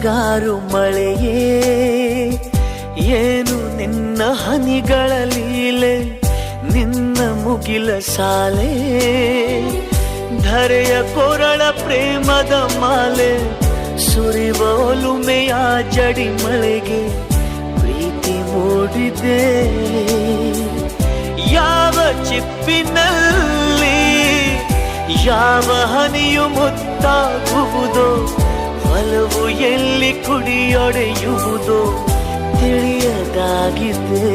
ಮುಂಗಾರು ಮಳೆಯೇ ಏನು ನಿನ್ನ ಹನಿಗಳ ಲೀಲೆ, ನಿನ್ನ ಮುಗಿಲ ಸಾಲೆ ಧರೆಯ ಕೊರಳ ಪ್ರೇಮದ ಮಾಲೆ, ಸುರಿವ ಒಲುಮೆಯ ಜಡಿ ಮಳೆಗೆ ಪ್ರೀತಿ ಮೂಡಿದೆ. ಯಾವ ಚಿಪ್ಪಿನಲ್ಲಿ ಯಾವ ಹನಿಯು ಮುತ್ತಾಗುವುದೋ, ಒಲವು ಎಲ್ಲಿ ಕುಡಿಯೊಡೆಯುವುದೋ ತಿಳಿಯದಾಗಿದೆ.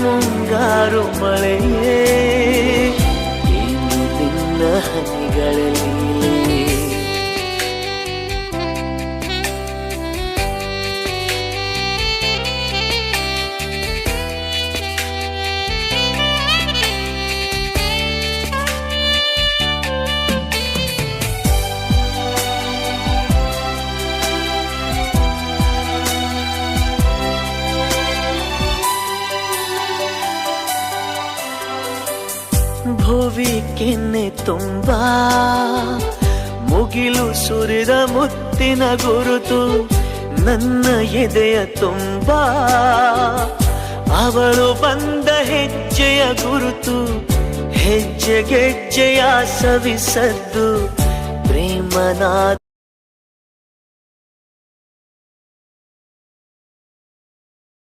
ಮುಂಗಾರು ಮಳೆಯೇ ಏನು ನಿನ್ನ ಹನಿಗಳಲ್ಲಿ. ಭುವಿ ಕೆನ್ನೆ ತುಂಬಾ ಮುಗಿಲು ಸುರಿದ ಮುತ್ತಿನ ಗುರುತು, ನನ್ನ ಎದೆಯ ತುಂಬಾ ಅವಳು ಬಂದ ಹೆಜ್ಜೆಯ ಗುರುತು, ಹೆಜ್ಜೆಗೆಜ್ಜೆಯ ಸವಿಸದ್ದು ಪ್ರೇಮನಾದ